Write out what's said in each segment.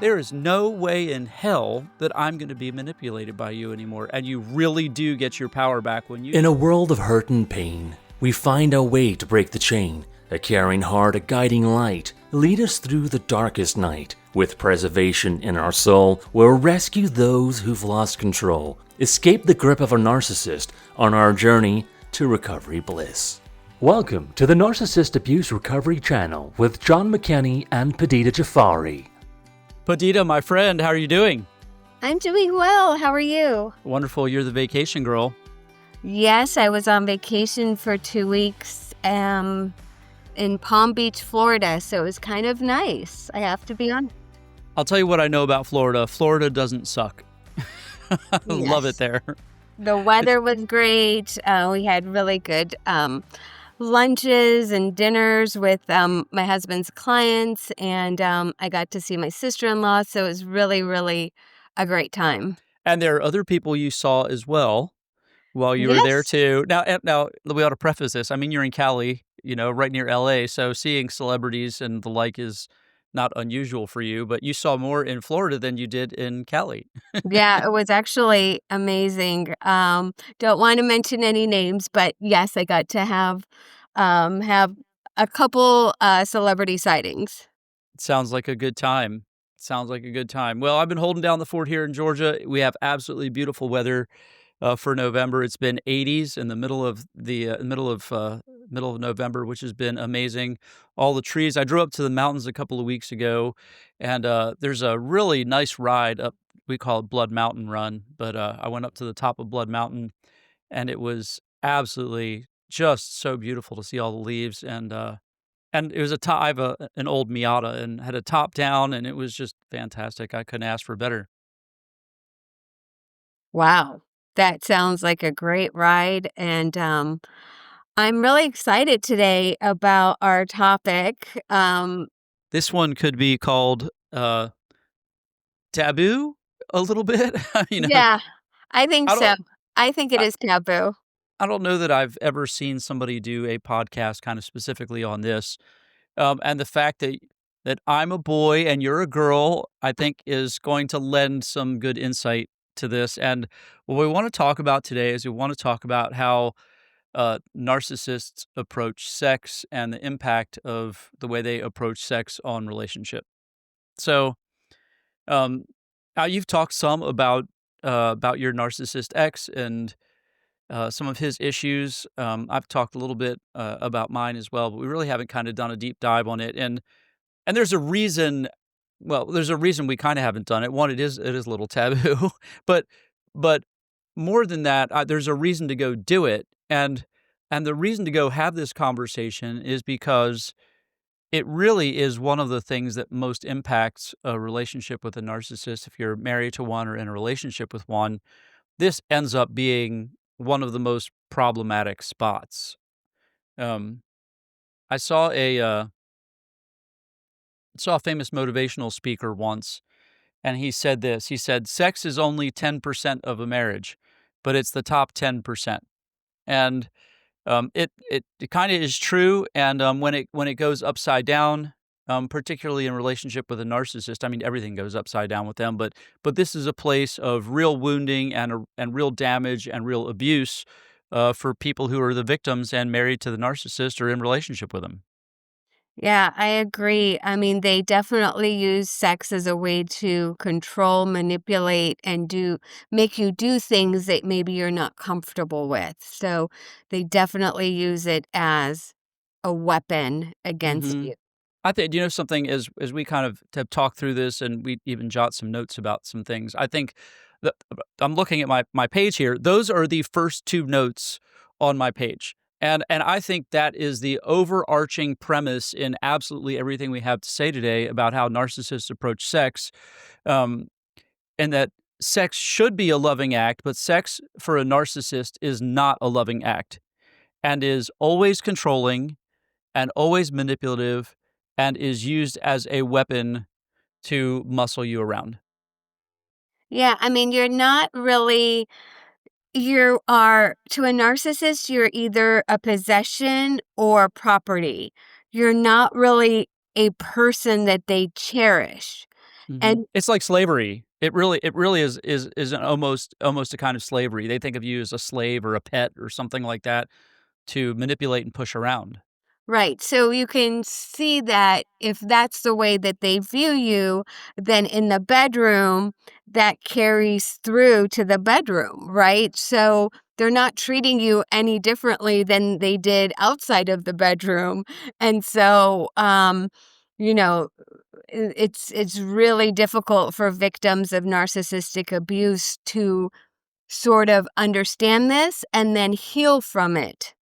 there is no way in hell that I'm going to be manipulated by you anymore. And you really do get your power back when you... In a world of hurt and pain, we find a way to break the chain. A caring heart, a guiding light, lead us through the darkest night. With preservation in our soul, we'll rescue those who've lost control. Escape the grip of a narcissist on our journey to recovery bliss. Welcome to the Narcissist Abuse Recovery Channel with Jon McKenney and Padita Jafari. Padita, my friend, how are you doing? I'm doing well. How are you? Wonderful. You're the vacation girl. Yes, I was on vacation for 2 weeks in Palm Beach, Florida, so it was kind of nice. I have to be honest. I'll tell you what I know about Florida. Florida doesn't suck. I love it there. The weather was great. We had really good lunches and dinners with my husband's clients, and I got to see my sister-in-law, so it was really, really a great time. And there are other people you saw as well while you were there too. Now, we ought to preface this. I mean, you're in Cali, right near LA, so seeing celebrities and the like is not unusual for you, but you saw more in Florida than you did in Cali. Yeah, it was actually amazing. Don't want to mention any names, but yes, I got to have a couple celebrity sightings. Sounds like a good time. Well, I've been holding down the fort here in Georgia. We have absolutely beautiful weather for November. It's been 80s in the middle of November, which has been amazing. All the trees. I drove up to the mountains a couple of weeks ago, and there's a really nice ride up. We call it Blood Mountain Run, but I went up to the top of Blood Mountain, and it was absolutely just so beautiful to see all the leaves. And it was I have an old Miata and had a top down, and it was just fantastic. I couldn't ask for better. Wow. That sounds like a great ride, and I'm really excited today about our topic. This one could be called taboo a little bit. Yeah, I think so. I think it I- is taboo. I don't know that I've ever seen somebody do a podcast kind of specifically on this. And the fact that I'm a boy and you're a girl, I think is going to lend some good insight to this. And what we want to talk about today is we want to talk about how narcissists approach sex and the impact of the way they approach sex on relationship. So, you've talked some about your narcissist ex and some of his issues. I've talked a little bit about mine as well, but we really haven't kind of done a deep dive on it. And there's a reason. Well, there's a reason we kind of haven't done it. One, it is a little taboo, but more than that, there's a reason to go do it. And the reason to go have this conversation is because it really is one of the things that most impacts a relationship with a narcissist. If you're married to one or in a relationship with one, this ends up being one of the most problematic spots. I saw a famous motivational speaker once, and he said this. He said, "Sex is only 10% of a marriage, but it's the top 10%." And it kind of is true. And when it goes upside down, particularly in relationship with a narcissist, I mean, everything goes upside down with them. But this is a place of real wounding and real damage and real abuse for people who are the victims and married to the narcissist or in relationship with them. Yeah, I agree. I mean, they definitely use sex as a way to control, manipulate, and make you do things that maybe you're not comfortable with. So they definitely use it as a weapon against Mm-hmm. you. I think, something, as we kind of have talked through this and we even jot some notes about some things, I think that I'm looking at my page here. Those are the first two notes on my page. And I think that is the overarching premise in absolutely everything we have to say today about how narcissists approach sex, and that sex should be a loving act, but sex for a narcissist is not a loving act and is always controlling and always manipulative and is used as a weapon to muscle you around. Yeah, I mean, you are, to a narcissist, you're either a possession or property. You're not really a person that they cherish. Mhm. And It's like slavery. It really is an almost a kind of slavery. They think of you as a slave or a pet or something like that to manipulate and push around. right. So you can see that if that's the way that they view you, then in the bedroom, that carries through to the bedroom, right? So they're not treating you any differently than they did outside of the bedroom. And so, you know, it's really difficult for victims of narcissistic abuse to sort of understand this and then heal from it,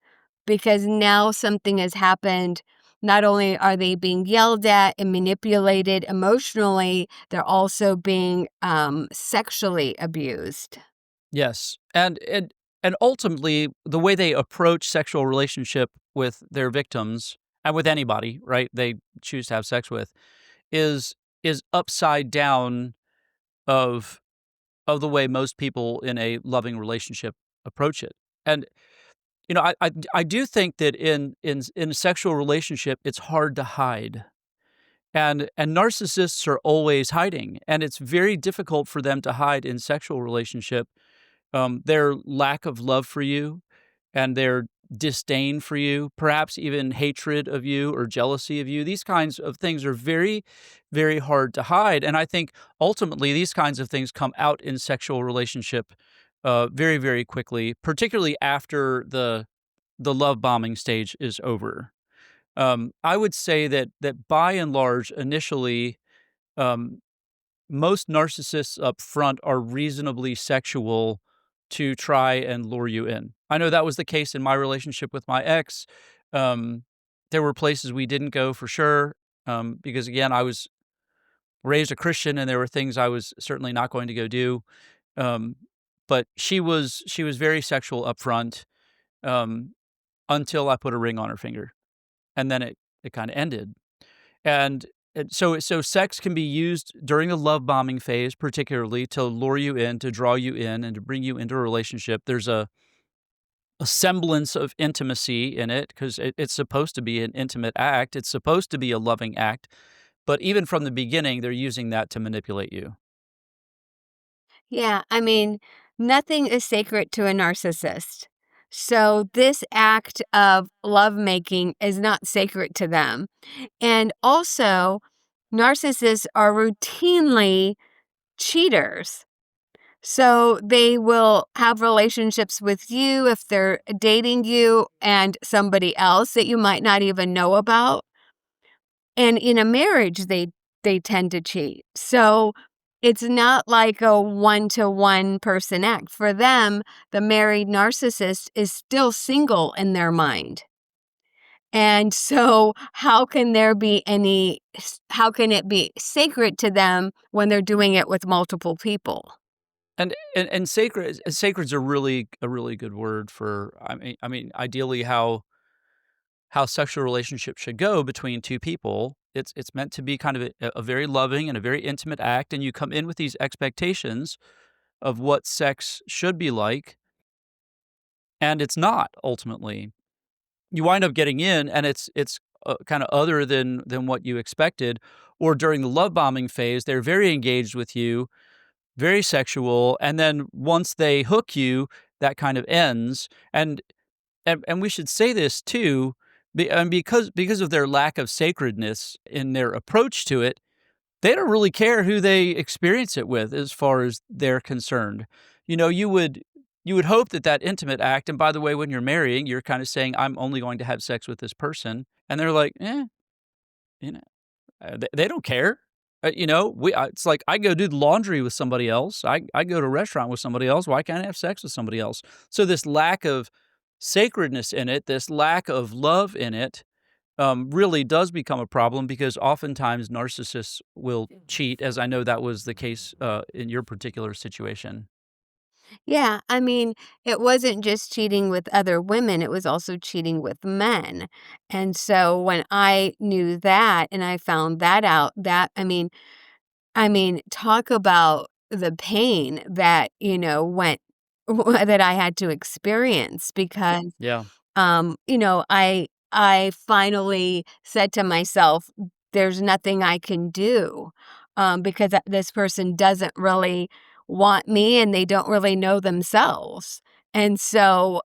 because now something has happened. Not only are they being yelled at and manipulated emotionally, they're also being sexually abused. Yes, and ultimately, the way they approach sexual relationship with their victims and with anybody, right, they choose to have sex with, is is upside down of of the way most people in a loving relationship approach it. And, I do think that in a sexual relationship, it's hard to hide. And narcissists are always hiding, and it's very difficult for them to hide in sexual relationship, their lack of love for you and their disdain for you, perhaps even hatred of you or jealousy of you. These kinds of things are very, very hard to hide. And I think ultimately these kinds of things come out in sexual relationship very, very quickly, particularly after the love bombing stage is over. I would say that by and large, initially, um, most narcissists up front are reasonably sexual to try and lure you in. I know that was the case in my relationship with my ex. Um, there were places we didn't go for sure, because again, I was raised a Christian, and there were things I was certainly not going to go do. Um, but she was very sexual up front, um, until I put a ring on her finger, and then it kind of ended. And so sex can be used during the love bombing phase, particularly to lure you in, to draw you in, and to bring you into a relationship. There's a semblance of intimacy in it because it's supposed to be an intimate act. It's supposed to be a loving act. But even from the beginning, they're using that to manipulate you. Yeah, I mean, nothing is sacred to a narcissist. So this act of lovemaking is not sacred to them. And also, narcissists are routinely cheaters. So they will have relationships with you if they're dating you and somebody else that you might not even know about. And in a marriage, they tend to cheat. So it's not like a one-to-one person act. For them, the married narcissist is still single in their mind. And so how can it be sacred to them when they're doing it with multiple people? And sacred's a really good word for I mean ideally how sexual relationships should go between two people. It's meant to be kind of a very loving and a very intimate act, and you come in with these expectations of what sex should be like, and it's not ultimately. You wind up getting in, and it's kind of other than what you expected. Or during the love bombing phase, they're very engaged with you, very sexual, and then once they hook you, that kind of ends. And we should say this too, and because of their lack of sacredness in their approach to it, they don't really care who they experience it with as far as they're concerned. You would hope that that intimate act, and by the way, when you're marrying, you're kind of saying, "I'm only going to have sex with this person," and they're like, you know, they don't care. It's like I go do the laundry with somebody else. I go to a restaurant with somebody else. Why can't I have sex with somebody else? So this lack of sacredness in it, this lack of love in it, really does become a problem because oftentimes narcissists will cheat, as I know that was the case in your particular situation. Yeah, I mean, it wasn't just cheating with other women, it was also cheating with men. And so when I knew that and I found that out, talk about the pain that, went that I had to experience because Yeah. I finally said to myself, there's nothing I can do. because this person doesn't really want me and they don't really know themselves. And so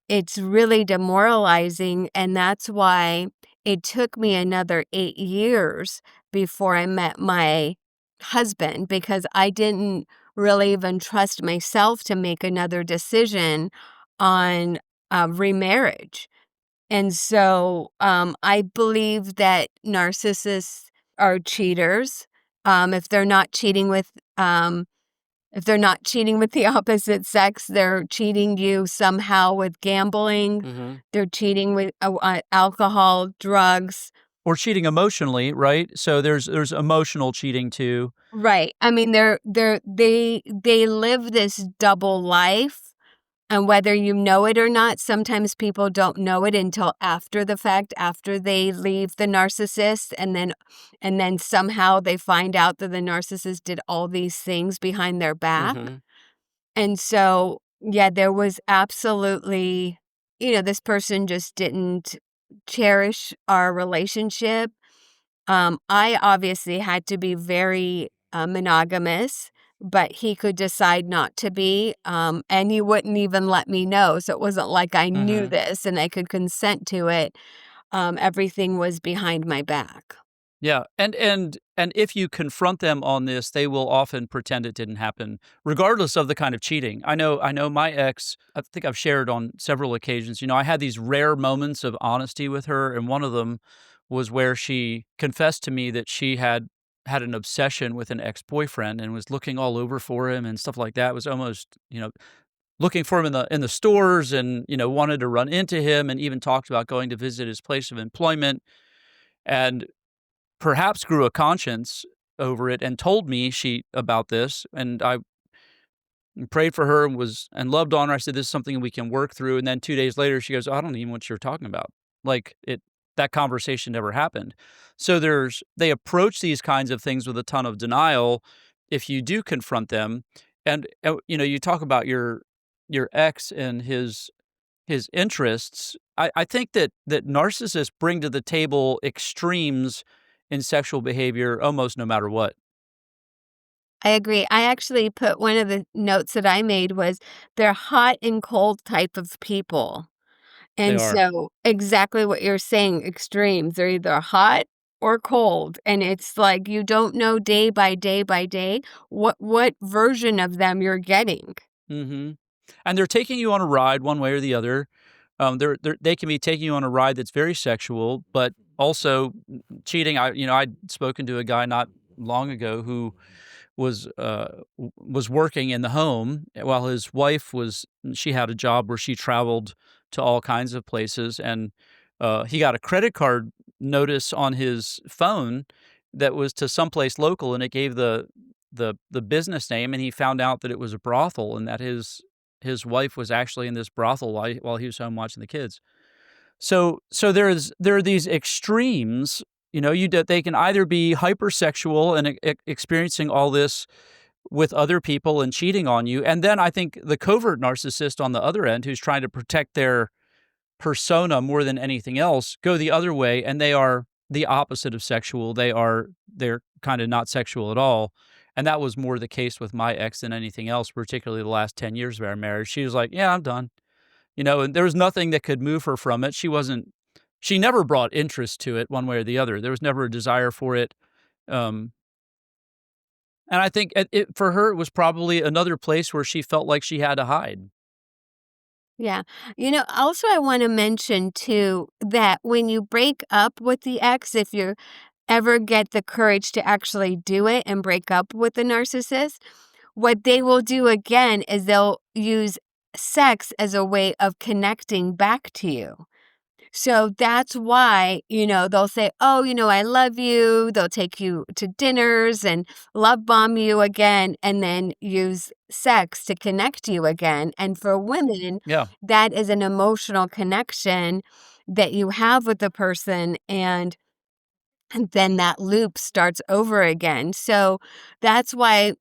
it's really demoralizing. And that's why it took me another 8 years before I met my husband, because I didn't really even trust myself to make another decision on remarriage. And so I believe that narcissists are cheaters. If they're not cheating with if they're not cheating with the opposite sex, they're cheating you somehow with gambling. Mm-hmm. They're cheating with alcohol, drugs. Or cheating emotionally, right? So there's emotional cheating too. Right. I mean, they live this double life. And whether you know it or not, sometimes people don't know it until after the fact, after they leave the narcissist, and then somehow they find out that the narcissist did all these things behind their back. Mm-hmm. And so, yeah, there was absolutely, this person just didn't cherish our relationship. I obviously had to be very monogamous, but he could decide not to be, and he wouldn't even let me know. So it wasn't like I knew Mm-hmm. this and I could consent to it. Everything was behind my back. Yeah, and if you confront them on this, they will often pretend it didn't happen, regardless of the kind of cheating. I know my ex, I think I've shared on several occasions, I had these rare moments of honesty with her, and one of them was where she confessed to me that she had an obsession with an ex-boyfriend and was looking all over for him and stuff like that. Was almost, looking for him in the stores and, wanted to run into him and even talked about going to visit his place of employment. And perhaps grew a conscience over it and told me she about this, and I prayed for her and loved on her. I said, "This is something we can work through." And then 2 days later, she goes, "I don't even know what you're talking about." Like, that conversation never happened. So they approach these kinds of things with a ton of denial if you do confront them. And, you talk about your ex and his interests. I think that narcissists bring to the table extremes in sexual behavior almost no matter what. I agree. I actually put one of the notes that I made was they're hot and cold type of people. They And are. so exactly what you're saying, extremes. They're either hot or cold. And it's like you don't know day by day by day what version of them you're getting. Mhm. And they're taking you on a ride one way or the other. They can be taking you on a ride that's very sexual, but also cheating. I'd spoken to a guy not long ago who was working in the home while his wife she had a job where she traveled to all kinds of places, and he got a credit card notice on his phone that was to someplace local, and it gave the business name, and he found out that it was a brothel and that his wife was actually in this brothel while he was home watching the kids. So there are these extremes. They can either be hypersexual and experiencing all this with other people and cheating on you, and then I think the covert narcissist on the other end, who's trying to protect their persona more than anything else, go the other way, and they are the opposite of sexual. They're kind of not sexual at all. And that was more the case with my ex than anything else, particularly the last 10 years of our marriage. She was like, "Yeah, I'm done." And there was nothing that could move her from it. She never brought interest to it one way or the other. There was never a desire for it. Um, and I think for her, it was probably another place where she felt like she had to hide. Yeah. Also, I want to mention too that when you break up with the ex, if you ever get the courage to actually do it and break up with the narcissist, what they will do again is they'll use sex as a way of connecting back to you. So that's why, they'll say, "Oh, I love you." They'll take you to dinners and love bomb you again and then use sex to connect you again. And for women, Yeah. that is an emotional connection that you have with the person, and then that loop starts over again. So that's why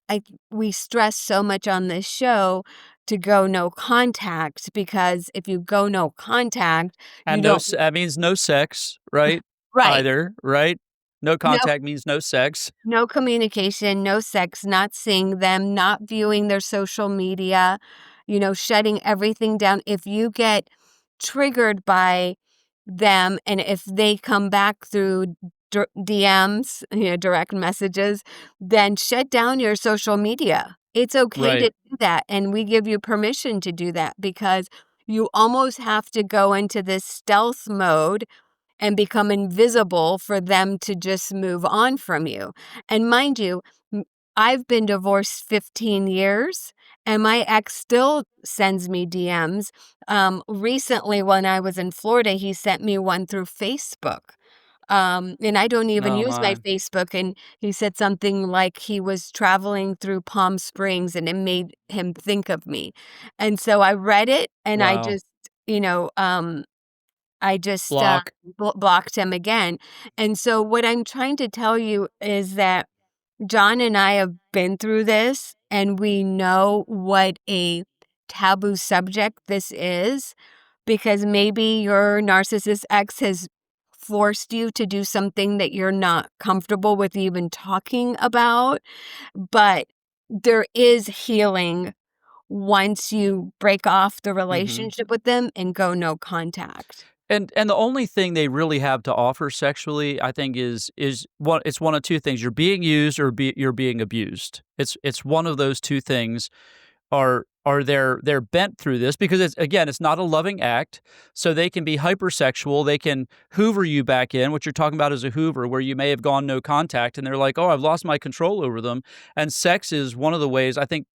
we stress so much on this show to go no contact, because if you go no contact, you And don't. that means no sex, right? Right. Either, right? No No, contact means no sex. no communication, no sex, not seeing them, not viewing their social media, shutting everything down. If you get triggered by them and if they come back through DMs, direct messages, then shut down your social media. It's okay to Right. do that, and we give you permission to do that because you almost have to go into this stealth mode and become invisible for them to just move on from you. And mind you, I've been divorced 15 years and my ex still sends me DMs. Recently, when I was in Florida, he sent me one through Facebook. And I don't even Oh use my my. Facebook. And he said something like he was traveling through Palm Springs and it made him think of me. And so I read it and Wow. you know, um, I just, Block. blocked him again, and so what I'm trying to tell you is that John and I have been through this, and we know what a taboo subject this is, because maybe your narcissist ex has forced you to do something that you're not comfortable with even talking about, but there is healing once you break off the Mhm. relationship with them and go no contact. And the only thing they really have to offer sexually, I think, is one it's one of 2 things. You're being used or you're being abused. It's one of those 2 things are they're bent through this because it's not a loving act, so they can be hypersexual, they can hoover you back in, what you're talking about is a hoover, where you may have gone no contact, and they're like, "Oh, I've lost my control over them," and sex is one of the ways I think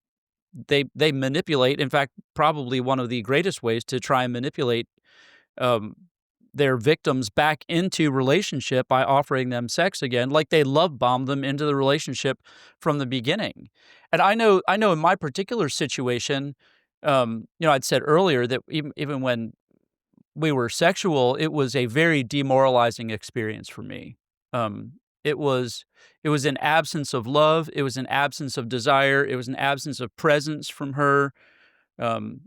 they manipulate, in fact, probably one of the greatest ways to try and manipulate um, their victims back into relationship by offering them sex again, like they love bombed them into the relationship from the beginning. And I know in my particular situation, I'd said earlier that even when we were sexual, it was a very demoralizing experience for me. Um, it was it was an absence of love, it was an absence of desire, it was an absence of presence from her. Um,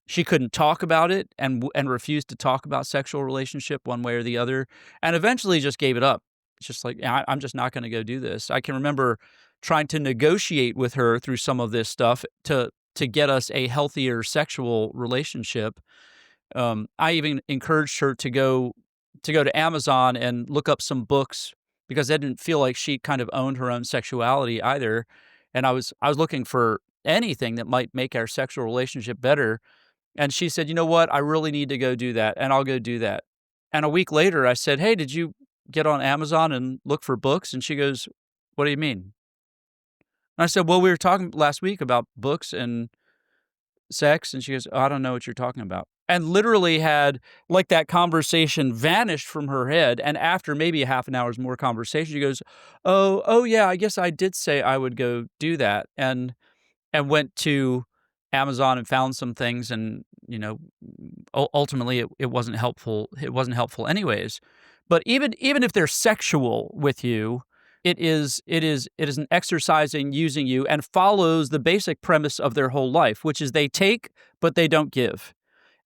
she couldn't talk about it and refused to talk about sexual relationship one way or the other, and eventually just gave it up. It's just like, "Yeah, I'm just not gonna go do this." I can remember trying to negotiate with her through some of this stuff to get us a healthier sexual relationship. I even encouraged her to go to Amazon and look up some books because I didn't feel like she kind of owned her own sexuality either, and I was looking for anything that might make our sexual relationship better, and she said, "You know what? I really need to go do that, and I'll go do that." And a week later, I said, "Hey, did you get on Amazon and look for books?" And she goes, "What do you mean?" And I said, "Well, we were talking last week about books and sex." And she goes, "Oh, I don't know what you're talking about." And literally had like that conversation vanished from her head. And after maybe a half an hour's more conversation, she goes, "Oh, yeah, I guess I did say I would go do that." And went to Amazon and found some things and, ultimately it wasn't helpful. It wasn't helpful anyways. But even if they're sexual with you, it is an exercise in using you and follows the basic premise of their whole life, which is they take, but they don't give.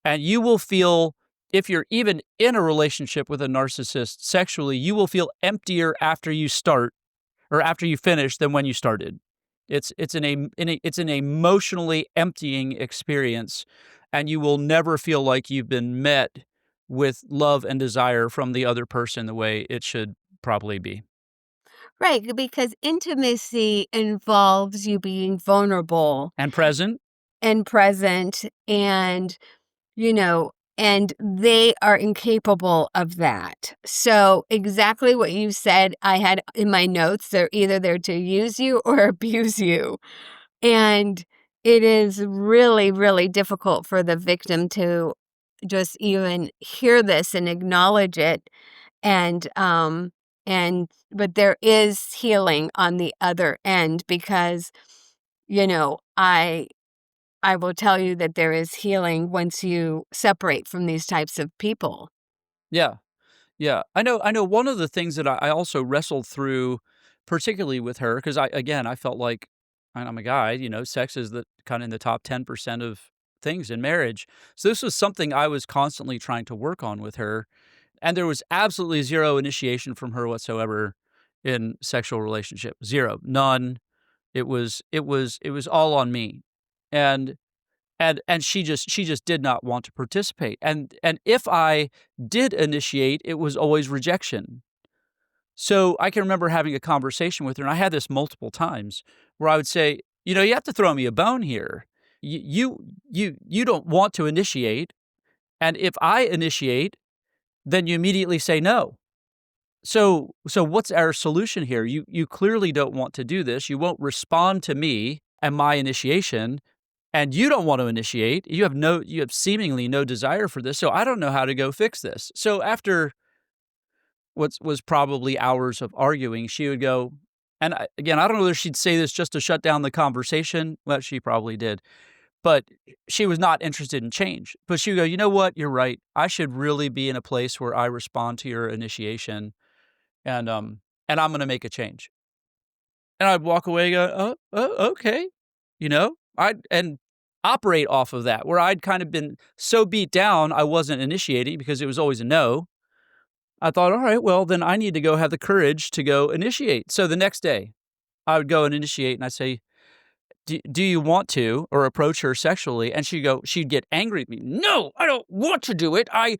And you will feel if you're even in a relationship with a narcissist sexually, you will feel emptier after you start or after you finish than when you started. It's an emotionally emptying experience, and you will never feel like you've been met with love and desire from the other person the way it should probably be. Right, because intimacy involves you being vulnerable And present? and present you know, and they are incapable of that. So exactly what you said, I had in my notes, they're either there to use you or abuse you. And it is really, really difficult for the victim to just even hear this and acknowledge it and but there is healing on the other end because I will tell you that there is healing once you separate from these types of people. Yeah, yeah. I know one of the things that I also wrestled through, particularly with her, because I felt like, and I'm a guy, sex is the kinda in the top 10% of things in marriage. So this was something I was constantly trying to work on with her, and there was absolutely 0 initiation from her whatsoever. in sexual relationship. 0, none. It was all on me. And she just did not want to participate. And if I did initiate, it was always rejection. So I can remember having a conversation with her, and I had this multiple times where I would say, you have to throw me a bone here. You don't want to initiate, and if I initiate, then you immediately say no. So what's our solution here? You clearly don't want to do this. You won't respond to me and my initiation, and you don't want to initiate. You have seemingly no desire for this. So I don't know how to go fix this. So after what was probably hours of arguing, she would go, and again, I don't know whether she'd say this just to shut down the conversation. Well, she probably did, but she was not interested in change. But she would go, you know what? You're right. I should really be in a place where I respond to your initiation, and I'm going to make a change. And I'd walk away and go, okay, and operate off of that, where I'd kind of been so beat down I wasn't initiating because it was always a no. I thought, all right, well, then I need to go have the courage to go initiate. So the next day, I would go and initiate, and I'd say, do you want to, or approach her sexually? And she'd get angry at me. No, I don't want to do it. I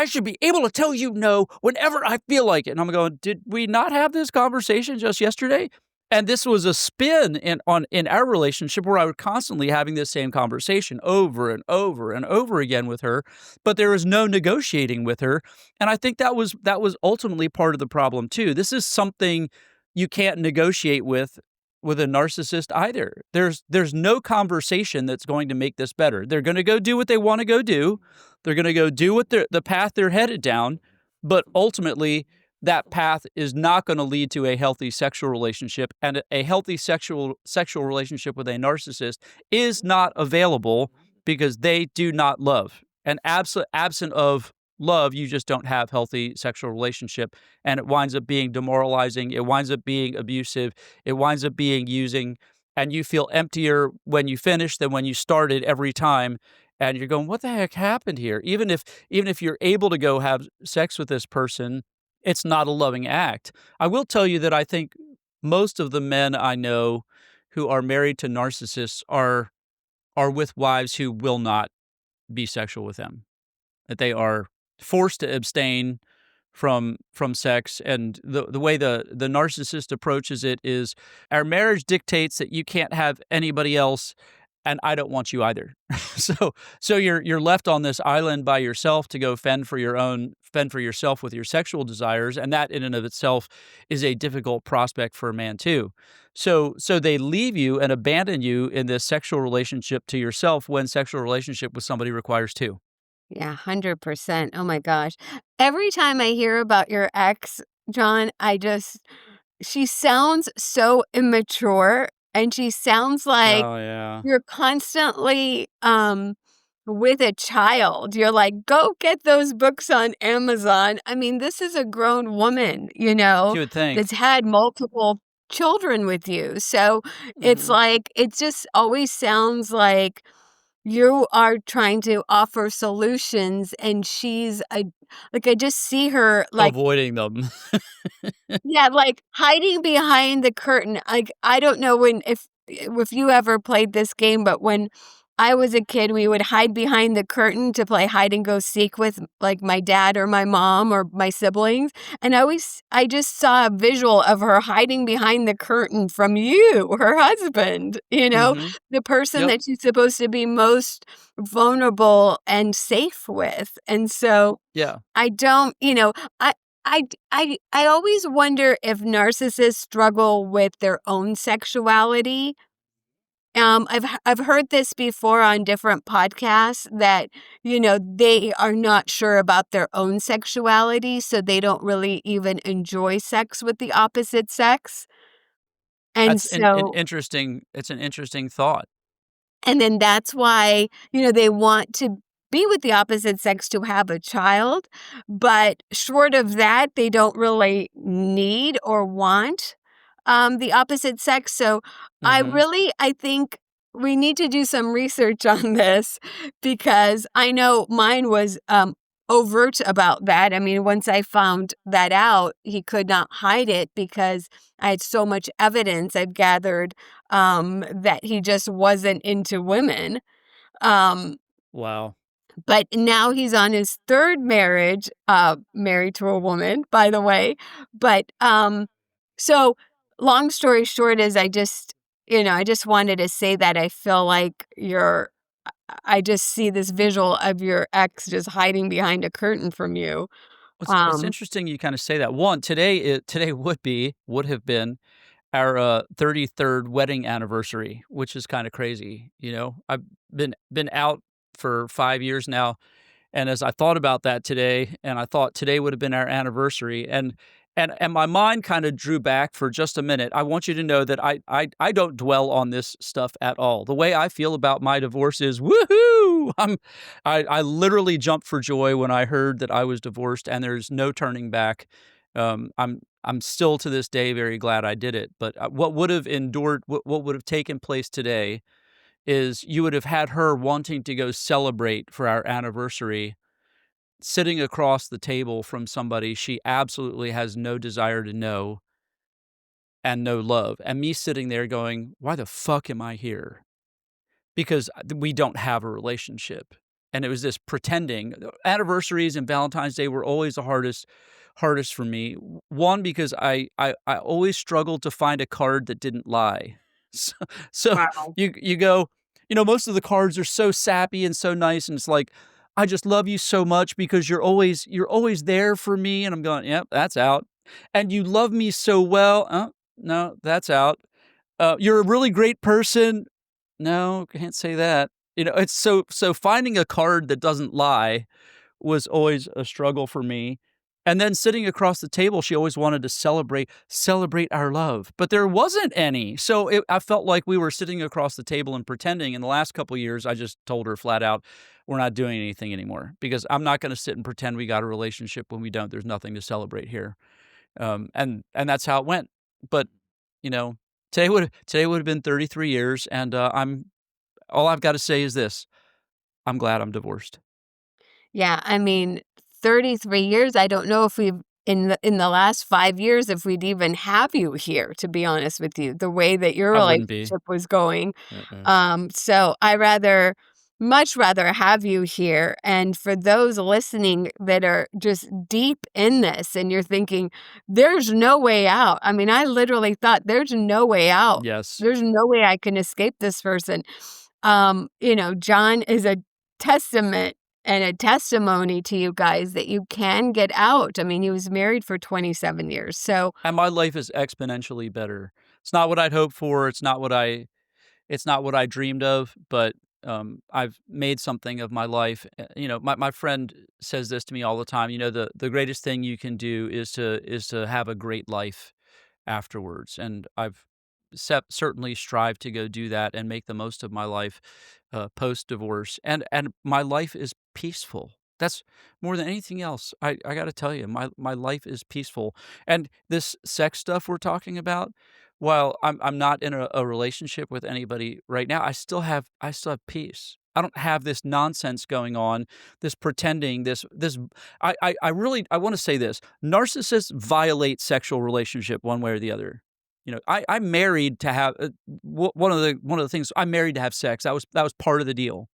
should be able to tell you no whenever I feel like it. And I'm going, did we not have this conversation just yesterday? And this was a spin in our relationship where I was constantly having this same conversation over and over and over again with her, but there was no negotiating with her. And I think that was ultimately part of the problem too. This is something you can't negotiate with a narcissist either. There's no conversation that's going to make this better. They're going to go do what they want to go do. They're going to go do what the path they're headed down, but ultimately that path is not going to lead to a healthy sexual relationship, and a healthy sexual relationship with a narcissist is not available because they do not love. And absent of love, you just don't have healthy sexual relationship, and it winds up being demoralizing. It winds up being abusive. It winds up being using, and you feel emptier when you finish than when you started every time. And you're going, what the heck happened here? Even if you're able to go have sex with this person, it's not a loving act. I will tell you that I think most of the men I know who are married to narcissists are with wives who will not be sexual with them, that they are forced to abstain from sex. And the way the narcissist approaches it is, our marriage dictates that you can't have anybody else, and I don't want you either. So you're left on this island by yourself to go fend for yourself with your sexual desires, and that in and of itself is a difficult prospect for a man too. So they leave you and abandon you in this sexual relationship to yourself, when sexual relationship with somebody requires two. Yeah, 100%. Oh my gosh. Every time I hear about your ex, John, she sounds so immature, and she sounds like Oh yeah. you're constantly with a child. You're like, go get those books on Amazon. I mean, this is a grown woman, You would think. that's had multiple children with you. So it's Mhm. like, it just always sounds like you are trying to offer solutions, and I just see her like, Avoiding them. yeah, like hiding behind the curtain. Like, I don't know if you ever played this game, but when I was a kid, we would hide behind the curtain to play hide and go seek with like my dad or my mom or my siblings. And I just saw a visual of her hiding behind the curtain from you, her husband, Mhm. the person Yep. that she's supposed to be most vulnerable and safe with. And so Yeah. I don't, I I always wonder if narcissists struggle with their own sexuality. I've heard this before on different podcasts that, they are not sure about their own sexuality, so they don't really even enjoy sex with the opposite sex. And That's an so interesting it's an interesting thought. And then that's why, they want to be with the opposite sex to have a child, but short of that, they don't really need or want, the opposite sex. So Mhm. I think we need to do some research on this, because I know mine was, overt about that. I mean, once I found that out, he could not hide it because I had so much evidence I've gathered that he just wasn't into women. Um, Wow. but now he's on his third marriage, married to a woman, by the way. But so long story short is I just wanted to say that I feel like I just see this visual of your ex just hiding behind a curtain from you. It's Um, interesting you kinda say that. One, today would have been our, 33rd wedding anniversary, which is kinda crazy, you know? I've been out for 5 years now. And as I thought about that today, and I thought today would have been our anniversary, and my mind kinda drew back for just a minute. I want you to know that I don't dwell on this stuff at all. The way I feel about my divorce is, "Woohoo!" I literally jumped for joy when I heard that I was divorced, and there's no turning back. I'm still to this day very glad I did it, but, what would have taken place today is you would have had her wanting to go celebrate for our anniversary, sitting across the table from somebody she absolutely has no desire to know and no love, and me sitting there going, "Why the fuck am I here?" Because we don't have a relationship, and it was this pretending. Anniversaries and Valentine's Day were always the hardest for me. One, because I always struggled to find a card that didn't lie. So so wow. you go, most of the cards are so sappy and so nice, and it's like, "I just love you so much because you're always there for me," and I'm going, "Yep, that's out." "And you love me so well." No, that's out. "You're a really great person." No, can't say that. It's so finding a card that doesn't lie was always a struggle for me. And then sitting across the table, she always wanted to celebrate our love, but there wasn't any. So I felt like we were sitting across the table and pretending. In the last couple years, I just told her flat out, we're not doing anything anymore because I'm not going to sit and pretend we got a relationship when we don't. There's nothing to celebrate here. And that's how it went. But you know, today would have been 33 years, and I'm all I've got to say is this: I'm glad I'm divorced. Yeah, I mean, 33 years, I don't know if we've in the last 5 years, if we'd even have you here, to be honest with you, the way that your I wouldn't be. relationship was going. Uh-uh. So much rather have you here, and for those listening that are just deep in this and you're thinking, "There's no way out." I mean, I literally thought, "There's no way out. Yes. There's no way I can escape this person." John is a testament and a testimony to you guys that you can get out. I mean, he was married for 27 years. So, And my life is exponentially better. It's not what I'd hoped for, it's not what I dreamed of, but, I've made something of my life. My friend says this to me all the time, "The greatest thing you can do is to have a great life afterwards," and I've certainly strived to go do that and make the most of my life, post-divorce, and my life is peaceful. That's more than anything else. I gotta tell you, my life is peaceful, and this sex stuff we're talking about, while I'm not in a relationship with anybody right now, I still have peace. I don't have this nonsense going on, this pretending, this I really I wanna say this: narcissists violate sexual relationship one way or the other. I'm married to have one of the things I'm married to have sex. That was part of the deal.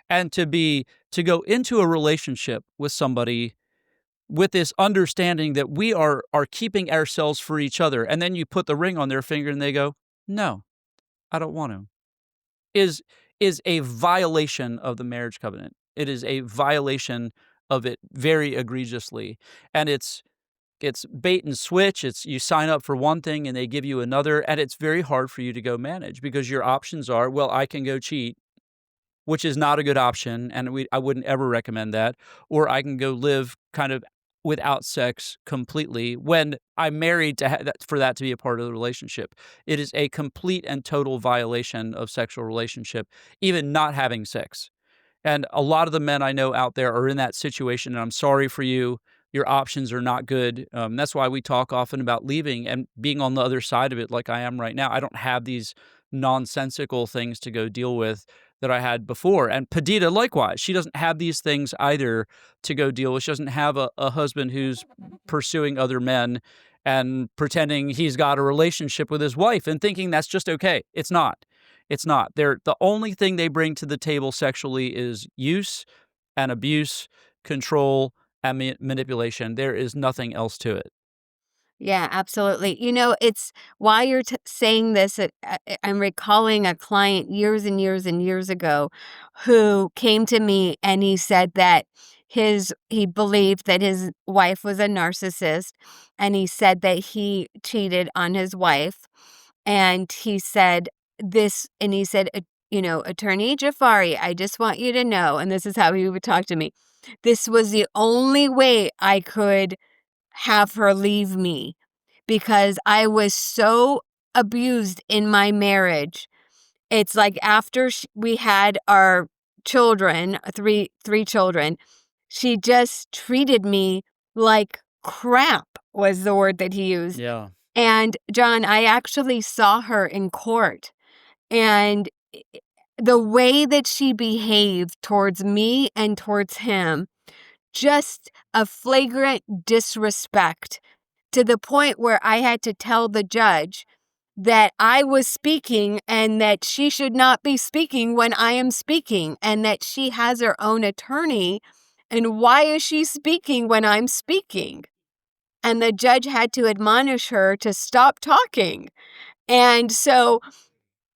And to go into a relationship with somebody with this understanding that we are keeping ourselves for each other, and then you put the ring on their finger and they go, "No, I don't want to," is is a violation of the marriage covenant. It is a violation of it very egregiously. And it's bait and switch. It's you sign up for one thing and they give you another, and it's very hard for you to go manage because your options are, well, I can go cheat, which is not a good option, and I wouldn't ever recommend that, or I can go live kind of without sex completely when I'm married for that to be a part of the relationship. It is a complete and total violation of sexual relationship, even not having sex. And a lot of the men I know out there are in that situation, and I'm sorry for you. Your options are not good. That's why we talk often about leaving and being on the other side of it like I am right now. I don't have these nonsensical things to go deal with that I had before. And Perdita, likewise, she doesn't have these things either to go deal with. She doesn't have a husband who's pursuing other men and pretending he's got a relationship with his wife and thinking that's just okay. It's not. It's not. The only thing they bring to the table sexually is use and abuse, control, and manipulation. There is nothing else to it. Yeah, absolutely. It's while you're saying this, I'm recalling a client years and years and years ago who came to me and he said that he believed that his wife was a narcissist, and he said that he cheated on his wife, and he said Attorney Jafari, I just want you to know, and this is how he would talk to me. This was the only way I could have her leave me, because I was so abused in my marriage. It's like after we had our children, three children, she just treated me like crap, was the word that he used. Yeah. And Jon, I actually saw her in court, and the way that she behaved towards me and towards him, just a flagrant disrespect, to the point where I had to tell the judge that I was speaking and that she should not be speaking when I am speaking, and that she has her own attorney, and why is she speaking when I'm speaking? And the judge had to admonish her to stop talking. And so,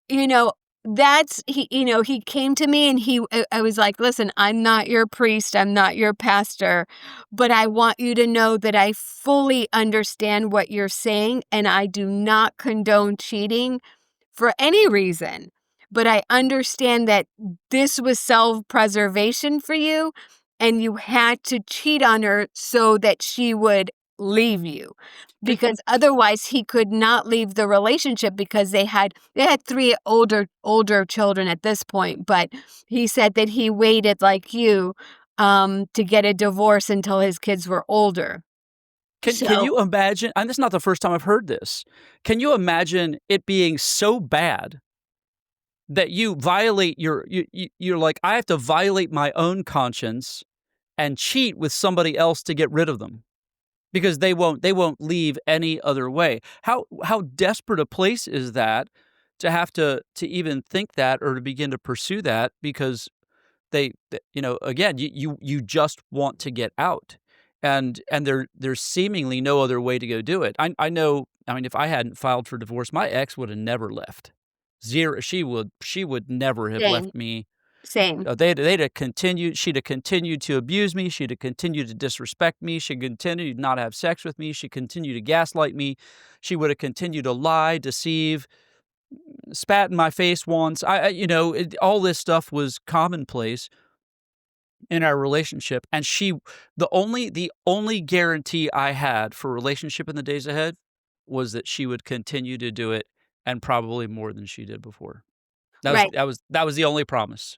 you know, he came to me, and I was like, listen, I'm not your priest, I'm not your pastor, but I want you to know that I fully understand what you're saying, and I do not condone cheating for any reason. But I understand that this was self-preservation for you, and you had to cheat on her so that she would leave you, because otherwise he could not leave the relationship, because they had three older children at this point. But he said that he waited like you to get a divorce until his kids were older. Can you imagine, and this is not the first time I've heard this, can you imagine it being so bad that you violate you're like, I have to violate my own conscience and cheat with somebody else to get rid of them because they won't leave any other way. How desperate a place is that to have to even think that or to begin to pursue that because again, you just want to get out. And there's seemingly no other way to go do it. I know, I mean, if I hadn't filed for divorce, my ex would have never left. Zero. She would never have Same, left me. same. They'd have continued. She'd have continued to abuse me. She'd have continued to disrespect me. She'd continue to not have sex with me. She'd continue to gaslight me. She would have continued to lie, deceive, spat in my face once. All this stuff was commonplace in our relationship. And the only guarantee I had for relationship in the days ahead was that she would continue to do it, and probably more than she did before. That was Right. that was the only promise.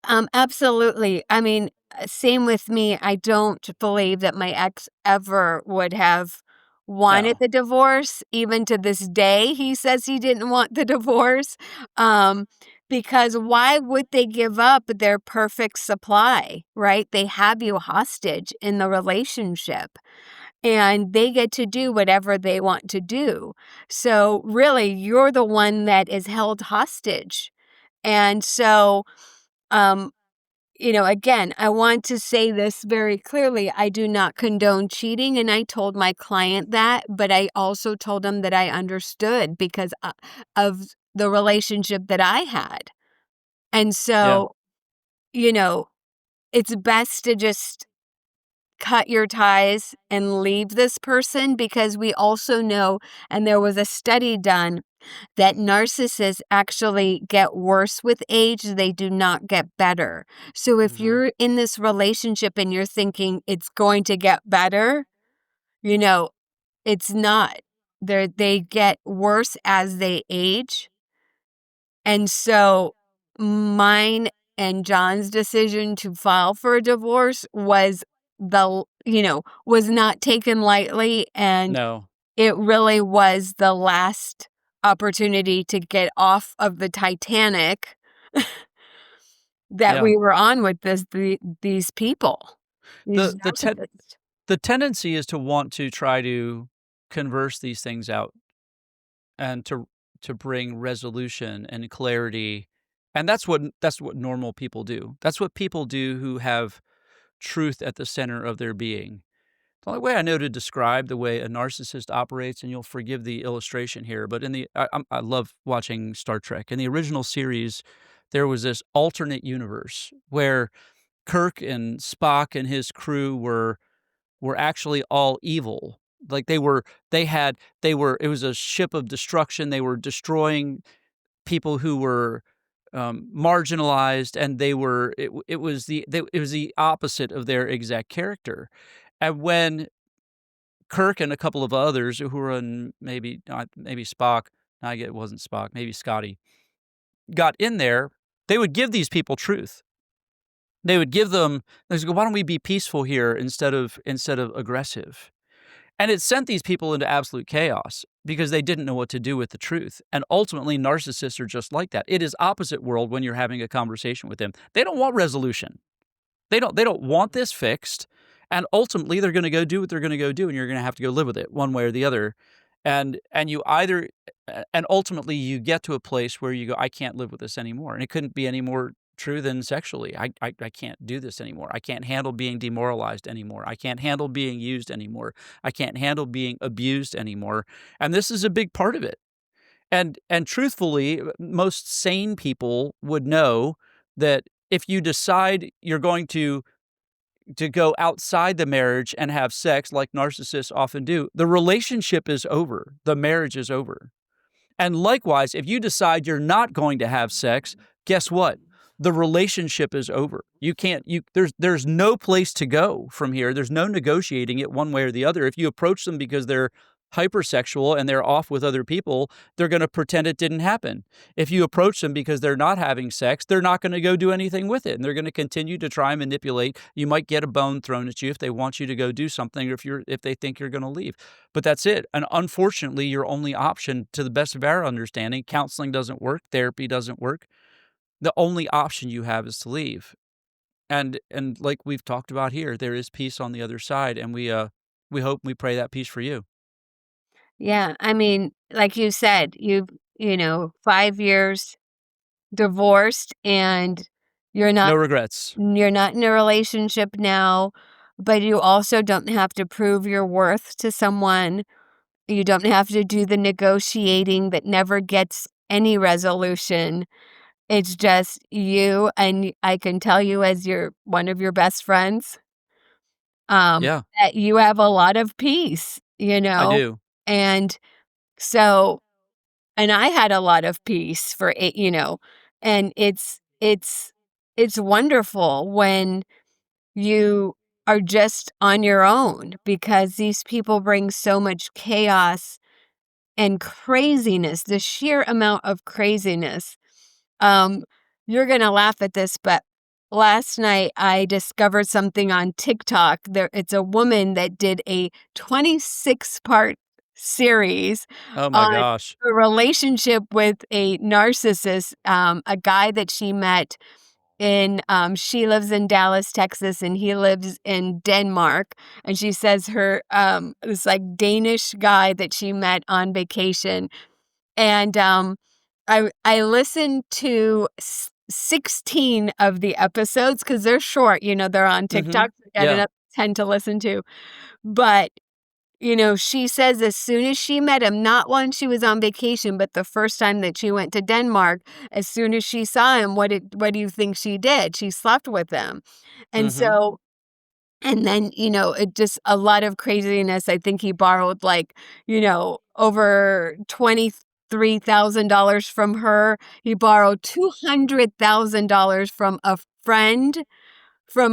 Absolutely. I mean, same with me. I don't believe that my ex ever would have wanted No. the divorce. Even to this day, he says he didn't want the divorce. Um, because why would they give up their perfect supply, right? They have you hostage in the relationship, and they get to do whatever they want to do. So really, you're the one that is held hostage. And so, um, again, I want to say this very clearly. I do not condone cheating, and I told my client that, but I also told him that I understood because of the relationship that I had. And Yeah. so, you know, it's best to just cut your ties and leave this person, because we also know, and there was a study done, that narcissists actually get worse with age. They do not get better. So if Mhm. you're in this relationship and you're thinking it's going to get better, you know, it's not. They get worse as they age. And so mine and John's decision to file for a divorce was not taken lightly, and No. it really was the last opportunity to get off of the Titanic that Yeah. we were on with these people, these The narcissists. the tendency is to want to try to converse these things out and to bring resolution and clarity, and that's what normal people do. That's what people do who have truth at the center of their being. The only way I know to describe the way a narcissist operates, and you'll forgive the illustration here, but I love watching Star Trek. In the original series, there was this alternate universe where Kirk and Spock and his crew were actually all evil. Like they were it was a ship of destruction. They were destroying people who were marginalized, and it was the opposite of their exact character. And when Kirk and a couple of others who were in maybe Spock, no, I get it wasn't Spock, maybe Scotty, got in there, they would give these people truth. They would give them, they would go, why don't we be peaceful here instead of aggressive? And it sent these people into absolute chaos because they didn't know what to do with the truth. And ultimately, narcissists are just like that. It is opposite world when you're having a conversation with them. They don't want resolution. They don't want this fixed, and ultimately they're going to go do what they're going to go do, and you're going to have to go live with it one way or the other. And you either and ultimately you get to a place where you go, I can't live with this anymore, and it couldn't be any more true than sexually. I can't do this anymore. I can't handle being demoralized anymore. I can't handle being used anymore. I can't handle being abused anymore. And this is a big part of it. And truthfully, most sane people would know that if you decide you're going to go outside the marriage and have sex like narcissists often do, the relationship is over. The marriage is over. And likewise, if you decide you're not going to have sex, guess what? The relationship is over. You can't you there's no place to go from here. There's no negotiating it one way or the other. If you approach them because they're hypersexual and they're off with other people, they're going to pretend it didn't happen. If you approach them because they're not having sex, they're not going to go do anything with it, and they're going to continue to try and manipulate. You might get a bone thrown at you if they want you to go do something, or if they think you're going to leave. But that's it. And unfortunately, your only option, to the best of our understanding, counseling doesn't work, therapy doesn't work. The only option you have is to leave. And like we've talked about here, there is peace on the other side, and we hope, we pray that peace for you. Yeah, I mean, like you said, 5 years divorced, and you're not No regrets. you're not in a relationship now, but you also don't have to prove your worth to someone. You don't have to do the negotiating that never gets any resolution. It's just you, and I can tell you as one of your best friends, Yeah, that you have a lot of peace, I do. And so and I had a lot of peace and it's wonderful when you are just on your own, because these people bring so much chaos and craziness, the sheer amount of craziness. Um, you're gonna laugh at this, but last night I discovered something on TikTok. It's a woman that did a 26-part series Oh my on gosh. a relationship with a narcissist, a guy that she met she lives in Dallas, Texas, and he lives in Denmark. And she says this like Danish guy that she met on vacation. And I listened to 16 of the episodes because they're short, they're on Mhm. TikTok. So I got Yeah. another 10 to listen to. But she says as soon as she met him, not when she was on vacation, but the first time that she went to Denmark, as soon as she saw him, what do you think she did? She slept with him. And Mhm. so and then, it just a lot of craziness. I think he borrowed over $23,000 from her. He borrowed $200,000 from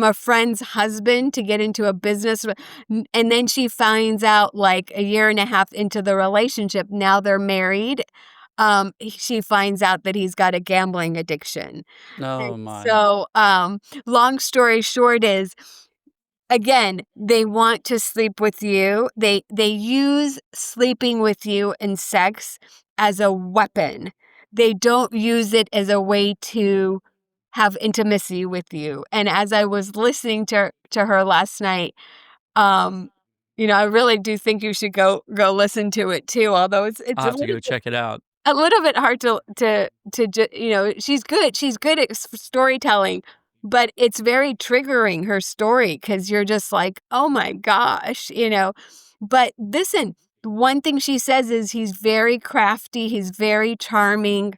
a friend's husband to get into a business. And then she finds out like a year and a half into the relationship, now they're married. She finds out that he's got a gambling addiction. And Oh my. so, long story short is, again, they want to sleep with you. They use sleeping with you and sex as a weapon. They don't use it as a way to have intimacy with you. And as I was listening to her last night, um, I really do think you should go listen to it too, although it's I'll have to go check it out. a little bit hard she's good at storytelling, but it's very triggering, her story, because you're just like, oh my gosh. But listen, one thing she says is he's very crafty, he's very charming.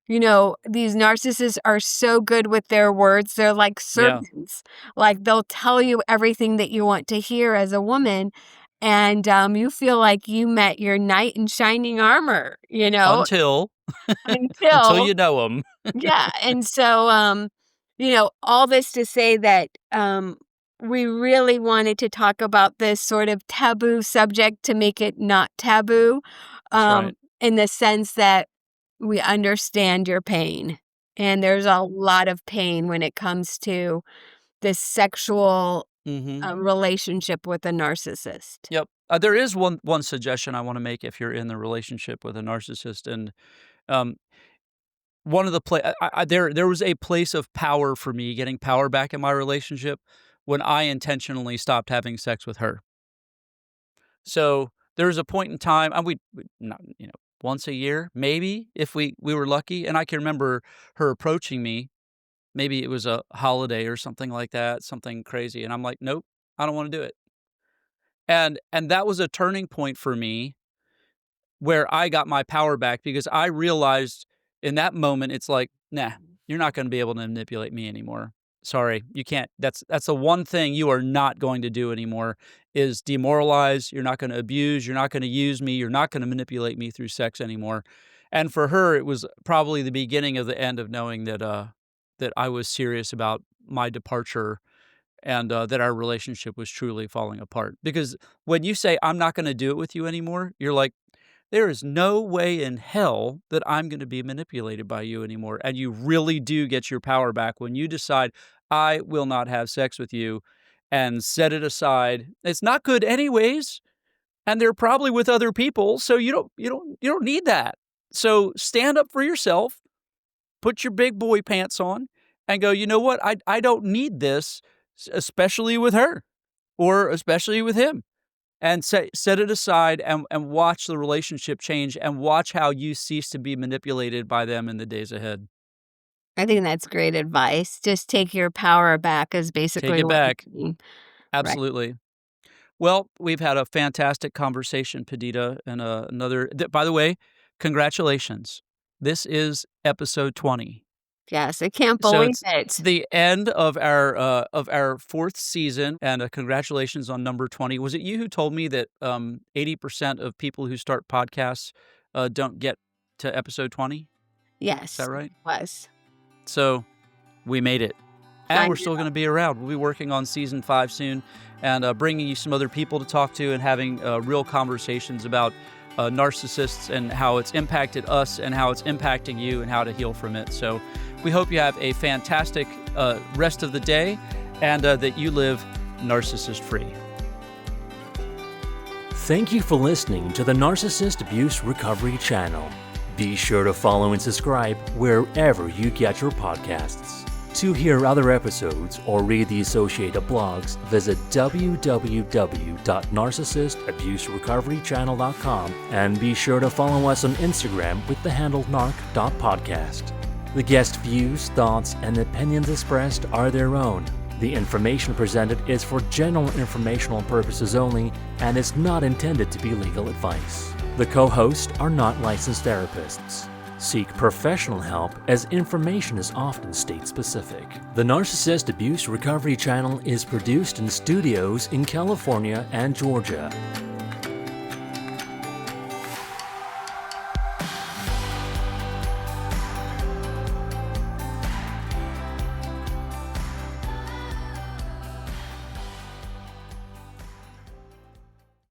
These narcissists are so good with their words. They're like Yeah. sermons. Like, they'll tell you everything that you want to hear as a woman, and you feel like you met your knight in shining armor, Until until until you know them. yeah. And so, all this to say that we really wanted to talk about this sort of taboo subject to make it not taboo, That's right. in the sense that we understand your pain. And there's a lot of pain when it comes to this sexual Mhm. relationship with a narcissist. Yep. There is one suggestion I wanna make if you're in the relationship with a narcissist, and, um, one of the there was a place of power for me, getting power back in my relationship, when I intentionally stopped having sex with her. So, there was a point in time, and we not, once a year, maybe, if we were lucky, and I can remember her approaching me. Maybe it was a holiday or something like that, something crazy, and I'm like, "Nope, I don't wanna do it." And that was a turning point for me where I got my power back, because I realized in that moment, it's like, "Nah, you're not gonna be able to manipulate me anymore. Sorry, you can't. That's the one thing you are not going to do anymore, is demoralize. You're not gonna abuse, you're not gonna use me, you're not gonna manipulate me through sex anymore." And for her, it was probably the beginning of the end of knowing that I was serious about my departure, and that our relationship was truly falling apart. Because when you say, "I'm not gonna do it with you anymore," you're like, there is no way in hell that I'm gonna be manipulated by you anymore, and you really do get your power back when you decide, "I will not have sex with you," and set it aside. It's not good anyways, and they're probably with other people, so you don't need that. So stand up for yourself, put your big boy pants on, and go, "You know what? I don't need this, especially with her, or especially with him." And set it aside, and watch the relationship change, and watch how you cease to be manipulated by them in the days ahead. I think that's great advice. Just take your power back is Take basically it what you're back. saying. Right. Absolutely. Well, we've had a fantastic conversation, Padita, and by the way, congratulations. This is episode 20. Yes, I can't So believe it's it. the end of our 4th season, and, congratulations on number 20. Was it you who told me that, 80% of people who start podcasts, don't get to episode 20? Is Yes, that it right? was. So, we made it, and I we're still know. gonna be around. We'll be working on season 5 soon, and, bringing you some other people to talk to, and having, real conversations about, narcissists, and how it's impacted us, and how it's impacting you, and how to heal from it. So, we hope you have a fantastic, rest of the day, and, that you live narcissist-free. Thank you for listening to the Narcissist Abuse Recovery Channel. Be sure to follow and subscribe wherever you get your podcasts. To hear other episodes or read the associated blogs, visit www.narcissistabuserecoverychannel.com, and be sure to follow us on Instagram with the handle narc.podcast. The guest views, thoughts, and opinions expressed are their own. The information presented is for general informational purposes only and is not intended to be legal advice. The co-hosts are not licensed therapists. Seek professional help, as information is often state-specific. The Narcissist Abuse Recovery Channel is produced in studios in California and Georgia.